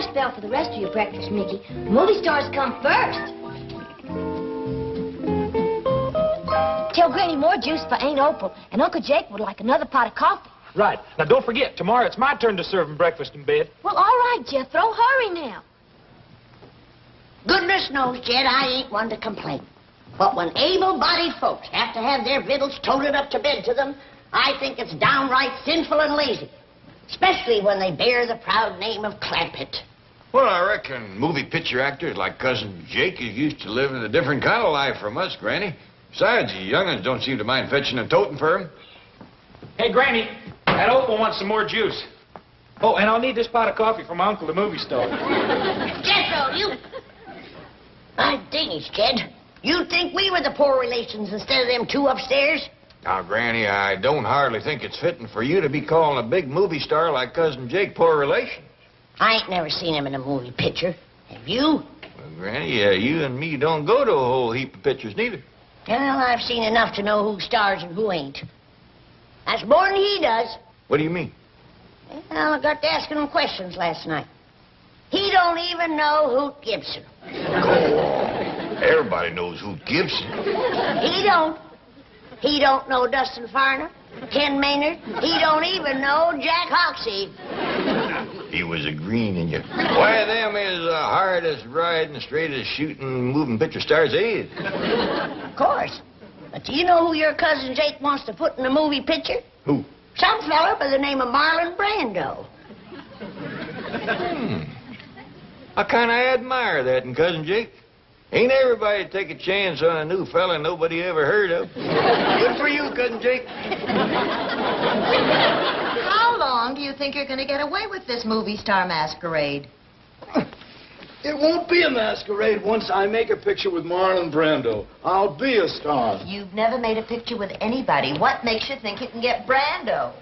better spell for the rest of your breakfast, Mickey. Movie stars come first. Tell Granny more juice for Aunt Opal, and Uncle Jake would like another pot of coffee. Right. Now, don't forget, tomorrow it's my turn to serve him breakfast in bed. Well, all right, Jethro. Hurry now. Goodness knows, Jed, I ain't one to complain. But when able-bodied folks have to have their victuals toted up to bed to them, I think it's downright sinful and lazy. Especially when they bear the proud name of Clampett. Well, I reckon movie picture actors like Cousin Jake is used to living a different kind of life from us, Granny. Besides, the young'uns don't seem to mind fetching and toting for him. Hey, Granny, that Opal wants some more juice. Oh, and I'll need this pot of coffee from my uncle, the movie star. Jethro, you... My dingies, Jed. You'd think we were the poor relations instead of them two upstairs? Now, Granny, I don't hardly think it's fitting for you to be calling a big movie star like Cousin Jake poor relation. I ain't never seen him in a movie picture. Have you? Well, Granny, you and me don't go to a whole heap of pictures, neither. Well, I've seen enough to know who stars and who ain't. That's more than he does. What do you mean? Well, I got to asking him questions last night. He don't even know Hoot Gibson. Go on. Everybody knows who Gibson. He don't. He don't know Dustin Farner, Ken Maynard. He don't even know Jack Hoxie. He was a green in you. Why, them is the hardest riding, straightest shooting, moving picture stars is. Of course. But do you know who your cousin Jake wants to put in a movie picture? Who? Some fella by the name of Marlon Brando. I kind of admire that in Cousin Jake. Ain't everybody take a chance on a new fella nobody ever heard of. Good for you, Cousin Jake. How long do you think you're going to get away with this movie star masquerade? It won't be a masquerade once I make a picture with Marlon Brando. I'll be a star. You've never made a picture with anybody. What makes you think you can get Brando?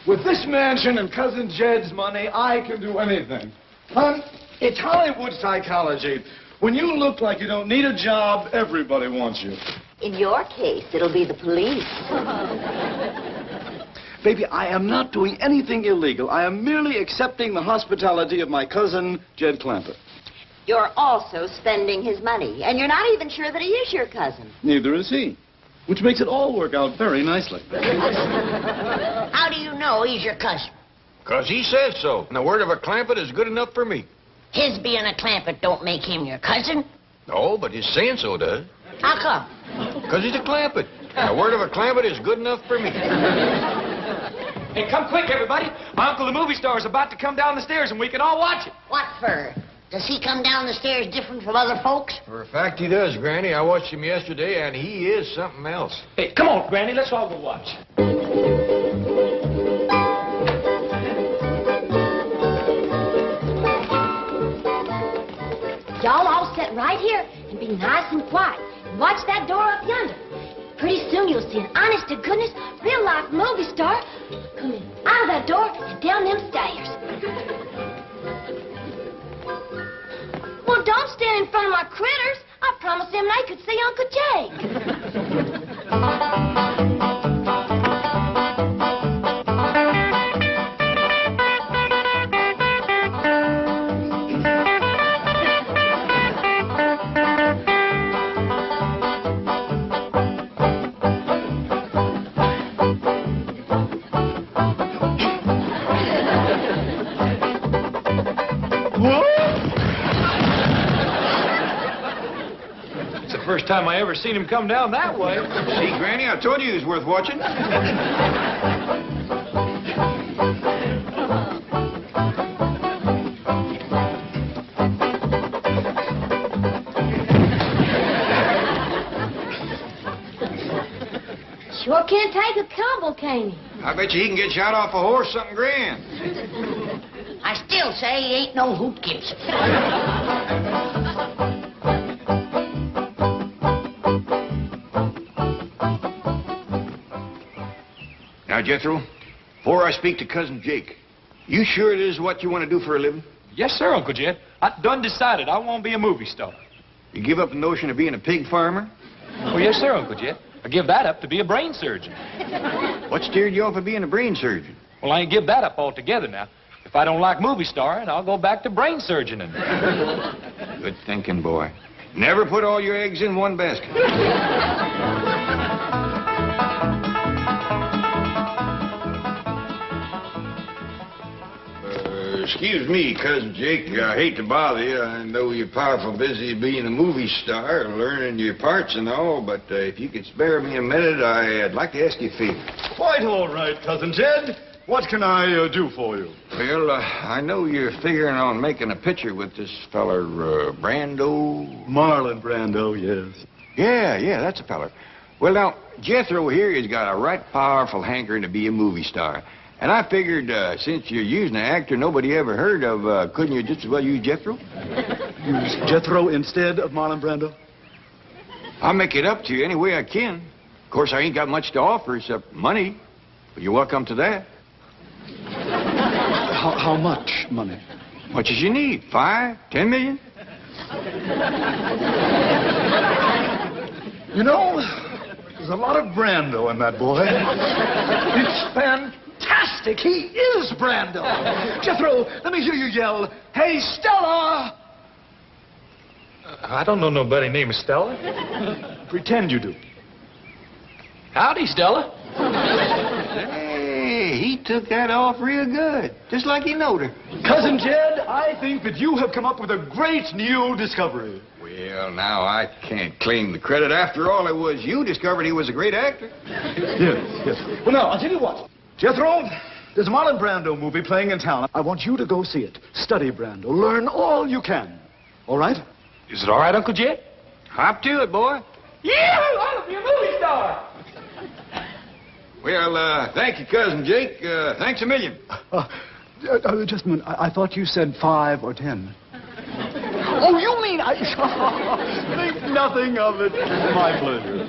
With this mansion and Cousin Jed's money, I can do anything. Hon, it's Hollywood psychology. When you look like you don't need a job, everybody wants you. In your case, it'll be the police. Baby, I am not doing anything illegal. I am merely accepting the hospitality of my cousin, Jed Clampett. You're also spending his money, and you're not even sure that he is your cousin. Neither is he, which makes it all work out very nicely. How do you know he's your cousin? 'Cause he says so. And the word of a Clampett is good enough for me. His being a Clampett don't make him your cousin. No, but his saying so does. How come? 'Cause he's a Clampett. And the word of a Clampett is good enough for me. Hey, come quick, everybody. My uncle, the movie star, is about to come down the stairs, and we can all watch it. What for? Does he come down the stairs different from other folks? For a fact, he does, Granny. I watched him yesterday, and he is something else. Hey, come on, Granny. Let's all go watch. Y'all all sit right here and be nice and quiet. And watch that door up yonder. Pretty soon you'll see an honest-to-goodness, real-life movie star come in out of that door and down them stairs. Well, don't stand in front of my critters. I promised them they could see Uncle Jake. First time I ever seen him come down that way. See, Granny, I told you he was worth watching. Sure can't take a tumble, can he? I bet you he can get you out off a horse something grand. I still say he ain't no Hoot Gibson. Now, Jethro, before I speak to Cousin Jake, you sure it is what you want to do for a living? Yes, sir, Uncle Jed. I done decided I want to be a movie star. You give up the notion of being a pig farmer? Oh, yes, sir, Uncle Jed. I give that up to be a brain surgeon. What steered you off of being a brain surgeon? Well, I ain't give that up altogether now. If I don't like movie starring, I'll go back to brain surgeoning. Good thinking, boy. Never put all your eggs in one basket. Excuse me, Cousin Jake. I hate to bother you. I know you're powerful busy being a movie star, learning your parts and all, but if you could spare me a minute, I'd like to ask you a favor. Quite all right, Cousin Jed. What can I do for you? Well, I know you're figuring on making a picture with this feller, Brando. Marlon Brando, yes. Yeah, that's a feller. Well, now, Jethro here has got a right powerful hankering to be a movie star. And I figured, since you're using an actor nobody ever heard of, couldn't you just as well use Jethro? Use Jethro instead of Marlon Brando? I'll make it up to you any way I can. Of course, I ain't got much to offer except money. But you're welcome to that. How much money? Much as you need. 5, 10 million? You know, there's a lot of Brando in that boy. It's fantastic. He is Brando. Jethro, let me hear you yell, "Hey, Stella!" I don't know nobody named Stella. Pretend you do. Howdy, Stella. Hey, he took that off real good. Just like he knowed her. Cousin Jed, I think that you have come up with a great new discovery. Well, now, I can't claim the credit. After all, it was you discovered he was a great actor. Yes. Well, now, I'll tell you what. Jethro, there's a Marlon Brando movie playing in town. I want you to go see it. Study Brando. Learn all you can. All right? Is it all right, Uncle Jed? Hop to it, boy. Yeah, I'll be a movie star. Well, thank you, Cousin Jake. Thanks a million. Just a minute. I thought you said 5 or 10. Oh, you mean I... Think nothing of it. My pleasure.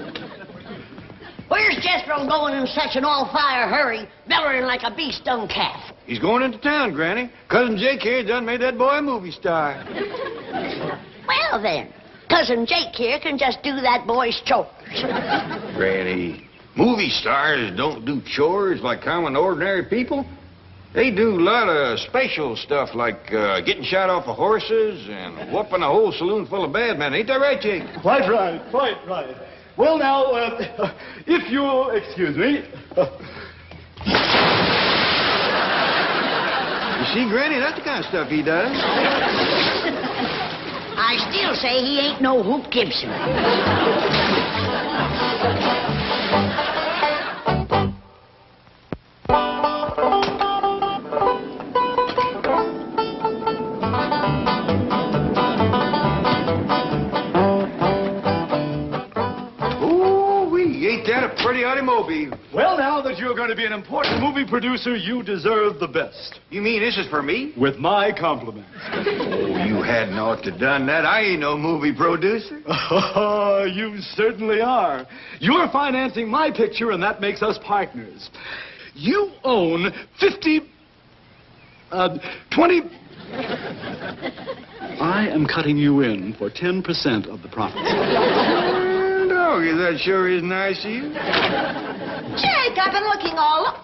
Where's Jethro going in such an all-fire hurry, bellowing like a bee-stung calf? He's going into town, Granny. Cousin Jake here done made that boy a movie star. Well, then, Cousin Jake here can just do that boy's chores. Granny, movie stars don't do chores like common, ordinary people. They do a lot of special stuff like getting shot off of horses and whooping a whole saloon full of bad men. Ain't that right, Jake? Quite right. Well, now, if you'll excuse me. You see, Granny, that's the kind of stuff he does. I still say he ain't no Hoop Gibson. Pretty automobile. Well, now that you're going to be an important movie producer, you deserve the best. You mean this is for me? With my compliments. Oh, you hadn't ought to done that. I ain't no movie producer. Oh, you certainly are. You're financing my picture, and that makes us partners. You own 20... I am cutting you in for 10% of the profits. That sure is nice of you. Jake, I've been looking all up.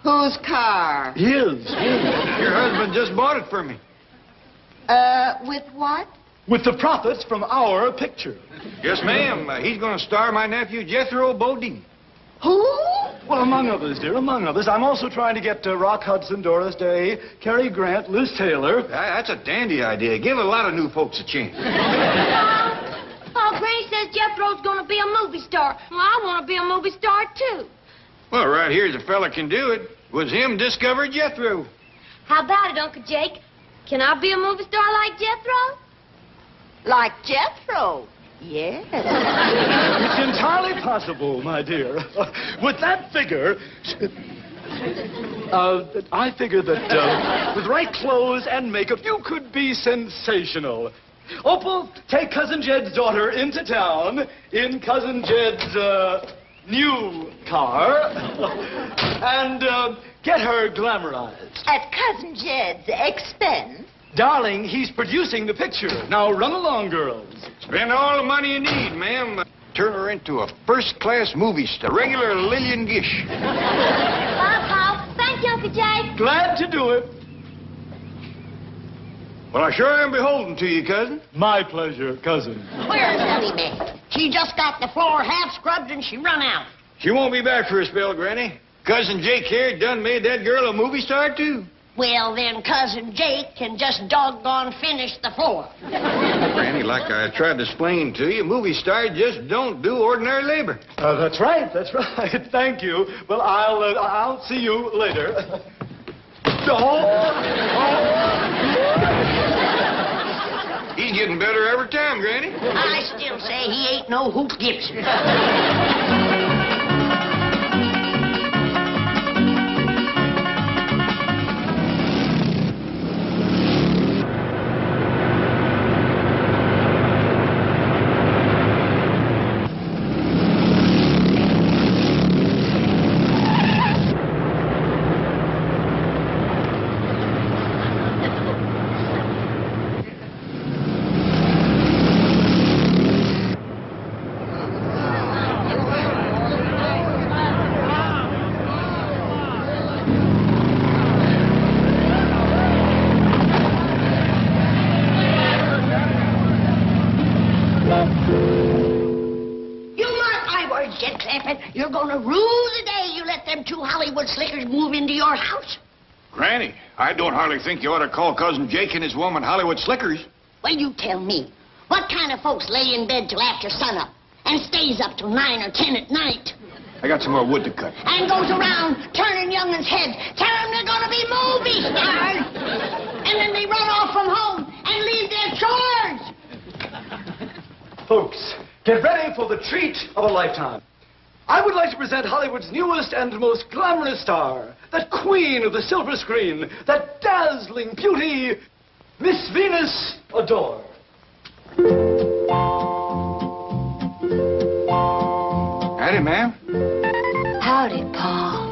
Whose car? His. Your husband just bought it for me. With what? With the profits from our picture. Yes, ma'am. He's going to star my nephew, Jethro Bodine. Who? Well, among others, dear, among others. I'm also trying to get Rock Hudson, Doris Day, Cary Grant, Liz Taylor. That's a dandy idea. Give a lot of new folks a chance. Oh, Granny says Jethro's gonna be a movie star. Well, I want to be a movie star, too. Well, right here's a fella can do it. It was him discovered Jethro. How about it, Uncle Jake? Can I be a movie star like Jethro? Like Jethro? Yes. It's entirely possible, my dear. With that figure... I figure that with right clothes and makeup, you could be sensational. Opal, take Cousin Jed's daughter into town in Cousin Jed's new car and get her glamorized. At Cousin Jed's expense? Darling, he's producing the picture. Now run along, girls. Spend all the money you need, ma'am. Turn her into a first-class movie star. Regular Lillian Gish. Thank you, Uncle Jake. Glad to do it. Well, I sure am beholden to you, cousin. My pleasure, cousin. Where's Elly, man? She just got the floor half scrubbed and she run out. She won't be back for a spell, Granny. Cousin Jake here done made that girl a movie star, too. Well, then Cousin Jake can just doggone finish the floor. Granny, like I tried to explain to you, movie stars just don't do ordinary labor. That's right. Thank you. Well, I'll see you later. He's getting better every time, Granny. I still say he ain't no Hoot Gibson. You're gonna rue the day you let them two Hollywood slickers move into your house. Granny, I don't hardly think you ought to call Cousin Jake and his woman Hollywood slickers. Well, you tell me. What kind of folks lay in bed till after sunup and stays up till 9 or 10 at night? I got some more wood to cut. And goes around turning young'uns' heads, telling them they're gonna be movie stars. And then they run off from home and leave their chores. Folks, get ready for the treat of a lifetime. I would like to present Hollywood's newest and most glamorous star, that queen of the silver screen, that dazzling beauty, Miss Venus Adore. Howdy, ma'am. Howdy, Pa.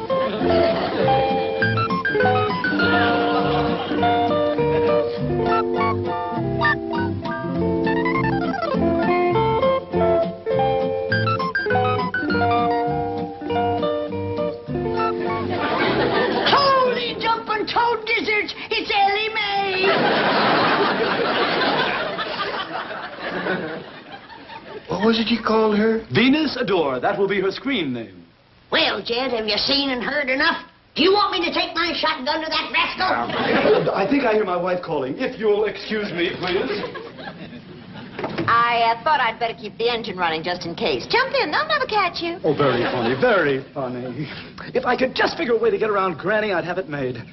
Holy jumping toad gizzards, it's Elly Mae. What was it you called her? Venus Adore. That will be her screen name. Well, Jed, have you seen and heard enough? Do you want me to take my shotgun to that rascal? I think I hear my wife calling. If you'll excuse me, please. I thought I'd better keep the engine running just in case. Jump in. They'll never catch you. Oh, very funny, very funny. If I could just figure a way to get around Granny, I'd have it made.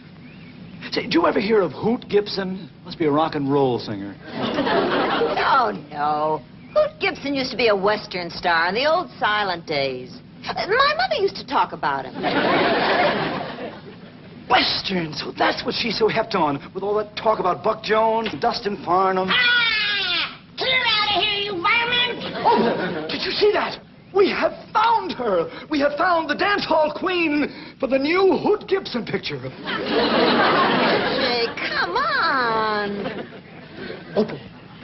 Say, did you ever hear of Hoot Gibson? Must be a rock and roll singer. Oh, no. Hoot Gibson used to be a Western star in the old silent days. My mother used to talk about him. Western, so that's what she's so hepped on, with all that talk about Buck Jones, Dustin Farnham. Ah! Clear out of here, you varmint! Oh, did you see that? We have found her. We have found the dance hall queen for the new Hoot Gibson picture. Jay, come on. Opal,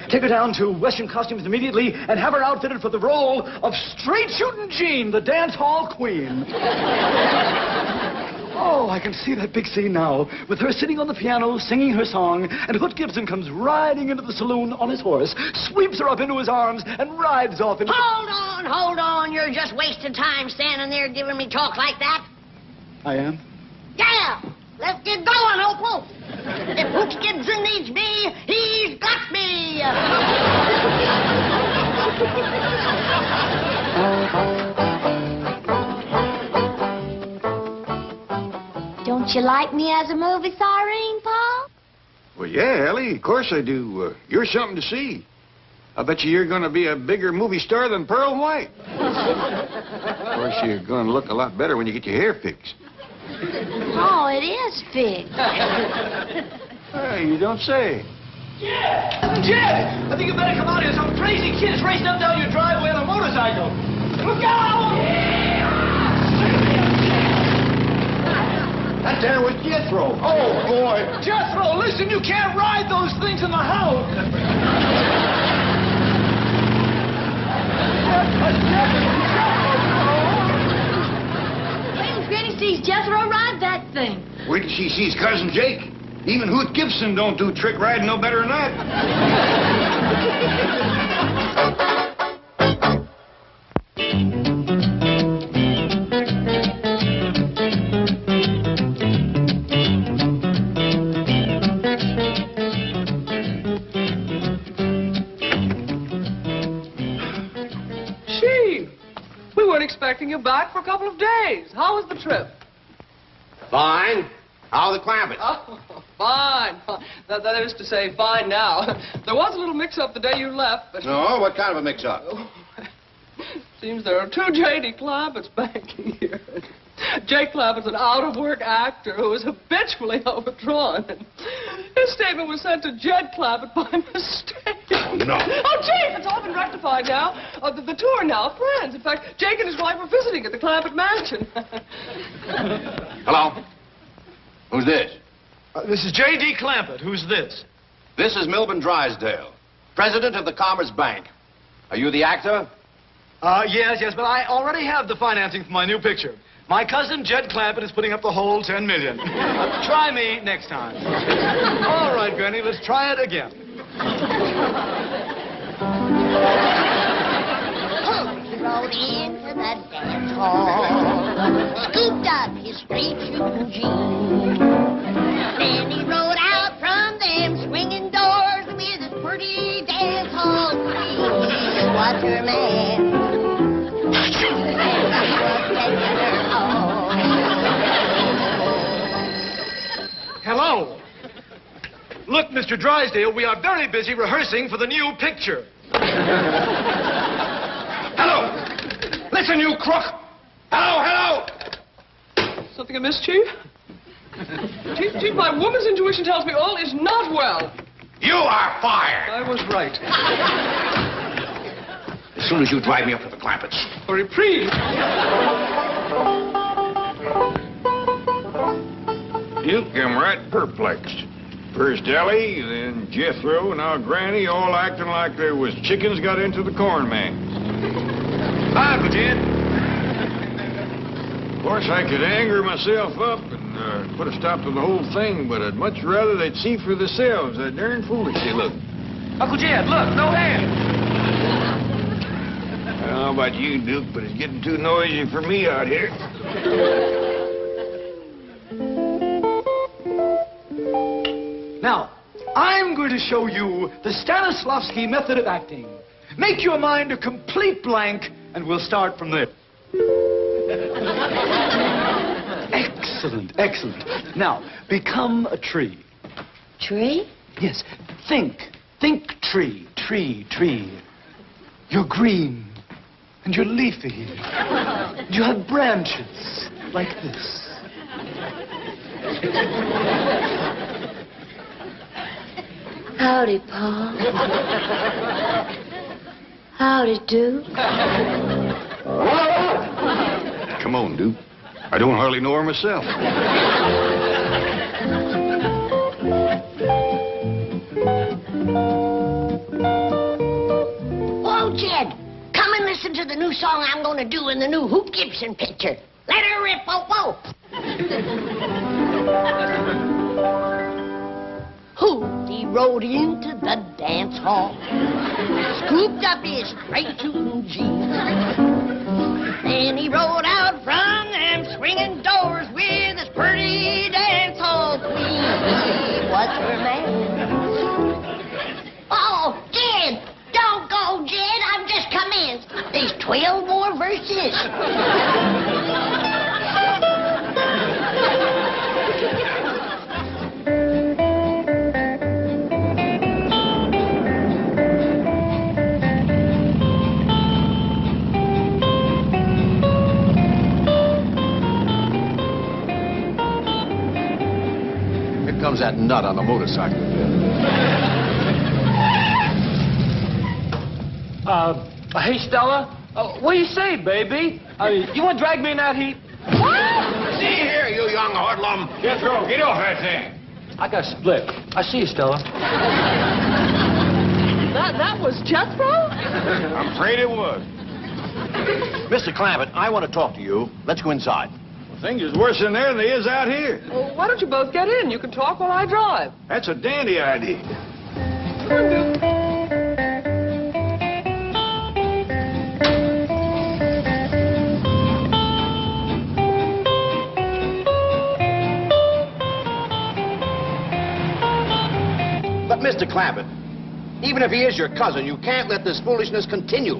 take her down to Western Costumes immediately and have her outfitted for the role of Straight Shootin' Jean, the dance hall queen. Oh, I can see that big scene now, with her sitting on the piano, singing her song, and Hoot Gibson comes riding into the saloon on his horse, sweeps her up into his arms, and rides off into... Hold on. You're just wasting time standing there giving me talk like that. I am? Yeah! Let's get going, Opal. If Hoot Gibson needs me, he's got me. Don't you like me as a movie star, Irene, Pa? Well, yeah, Elly, of course I do. You're something to see. I bet you're going to be a bigger movie star than Pearl White. Of course, you're going to look a lot better when you get your hair fixed. Oh, it is fixed. Hey, you don't say. Jed! I think you better come out here. Some crazy kid is racing up down your driveway on a motorcycle. Look out! That there was Jethro. Oh, boy. Jethro, listen, you can't ride those things in the house. When Granny sees Jethro ride that thing. Wait till she sees Cousin Jake. Even Hoot Gibson don't do trick riding no better than that. Gee, we weren't expecting you back for a couple of days. How was the trip? Fine. How are the Clampetts? Oh, fine. That is to say, fine now. There was a little mix-up the day you left, but... No, what kind of a mix-up? Oh, seems there are two J.D. Clampetts banking here. Jake Clampett's an out-of-work actor who is habitually overdrawn. His statement was sent to Jed Clampett by mistake. Oh, no. Oh, Jake, it's all been rectified now. The two are now friends. In fact, Jake and his wife are visiting at the Clampett mansion. Hello? Who's this? This is J.D. Clampett. Who's this? This is Milburn Drysdale, president of the Commerce Bank. Are you the actor? Yes, but I already have the financing for my new picture. My cousin, Jed Clampett, is putting up the whole $10 million. Try me next time. All right, Granny, let's try it again. He rode into the dance hall, scooped up his straight shooting jeans. Then he rode out from them swinging doors with his pretty dance hall queen. What's her man? Hello. Look, Mr. Drysdale, we are very busy rehearsing for the new picture. Hello! Listen, you crook! Hello! Something amiss, Chief? Chief, my woman's intuition tells me all is not well. You are fired! I was right. As soon as you drive me up to the Clampetts. A reprieve. You come right perplexed. First Elly, then Jethro, now Granny, all acting like there was chickens got into the corn man. Hi, Uncle Jed. Of course, I could anger myself up and put a stop to the whole thing, but I'd much rather they'd see for themselves how darn foolish they look. Uncle Jed, look, no hand. I don't know about you, Duke, but it's getting too noisy for me out here. Now, I'm going to show you the Stanislavski method of acting. Make your mind a complete blank, and we'll start from there. Excellent. Now, become a tree. Tree? Yes, think tree. You're green, and you're leafy. You have branches like this. Howdy, Pa. Howdy, Duke. Come on, Duke. I don't hardly know her myself. Oh, Jed, come and listen to the new song I'm going to do in the new Hoop Gibson picture. Let her rip, whoa. He rode into the dance hall, scooped up his straight shooting jeans. Then he rode out from them swinging doors with his pretty dance hall queen. What's her name? Oh, Jed, don't go, Jed. I've just come in. There's 12 more verses. Comes that nut on the motorcycle. Hey, Stella, what do you say, baby? You want to drag me in that heat? See here, you young hoodlum. Jethro, get off that thing. I got split. I see you, Stella. That was Jethro? I'm afraid it was. Mr. Clampett, I want to talk to you. Let's go inside. Things is worse in there than they is out here. Well, why don't you both get in? You can talk while I drive. That's a dandy idea. Come on, Duke. But, Mr. Clampett, even if he is your cousin, you can't let this foolishness continue.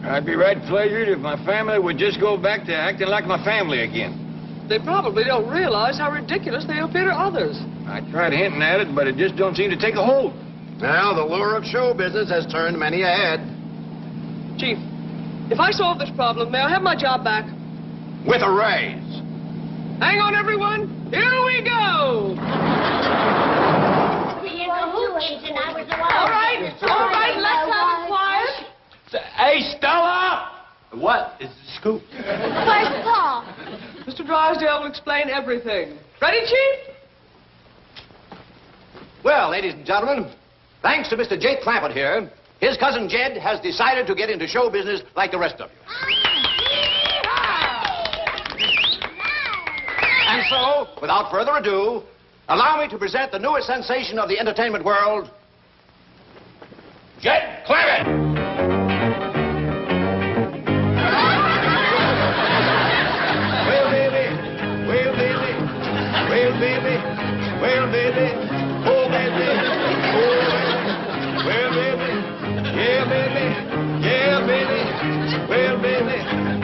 I'd be right pleasured if my family would just go back to acting like my family again. They probably don't realize how ridiculous they appear to others. I tried hinting at it, but it just don't seem to take a hold. Now, the lure of show business has turned many a head. Chief, if I solve this problem, may I have my job back? With a raise. Hang on, everyone. Here we go. All right, let's have it quiet. Hey, Stella! What is the scoop? Where's Paul? Mr. Drysdale will explain everything. Ready, Chief? Well, ladies and gentlemen, thanks to Mr. Jake Clampett here, his cousin Jed has decided to get into show business like the rest of you. And so, without further ado, allow me to present the newest sensation of the entertainment world, Jed Clampett! Well, baby, oh, baby, oh, baby, well, baby, yeah, baby, yeah, baby, well, baby,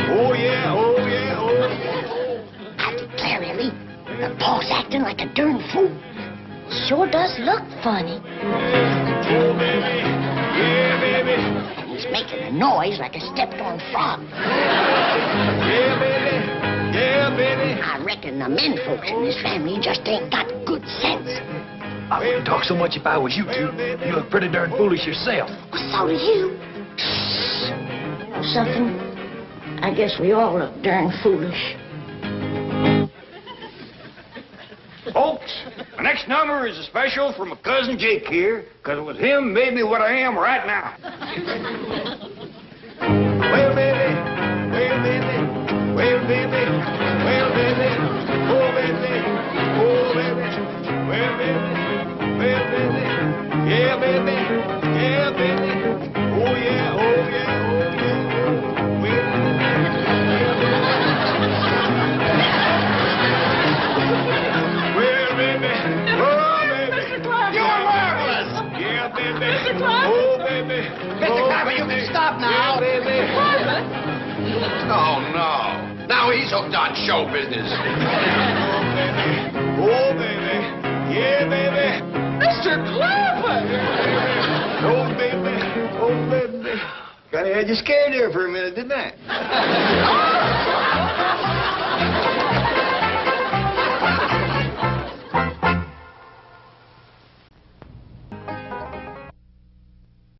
oh, yeah, oh, yeah, oh, yeah. I declare, Elly, the Paul's acting like a darn fool. Sure does look funny. Oh, baby, yeah, baby, And he's making a noise like a stepped-on frog. yeah, baby. Yeah, baby. I reckon the men folks in this family just ain't got good sense. I wouldn't talk so much if I was you two. You look pretty darn foolish yourself. Well, so do you. You know something? I guess we all look darn foolish. Folks, the next number is a special from my cousin Jake here, because it was him made me what I am right now. Well, baby, well, baby. Well, baby, well, baby, oh, baby, oh, baby, well, baby, well, baby, yeah, baby, yeah, baby, oh, yeah, oh, yeah, oh, yeah, well, baby, oh, baby, You're marvelous! yeah, baby, oh, baby, Mr. Clampett, you can stop now. yeah, baby. Oh, no. Now he's hooked on show business. Oh, baby. Yeah, baby. Mr. Clampett! Oh, baby. Oh, baby. Kind of had you scared there for a minute, didn't I?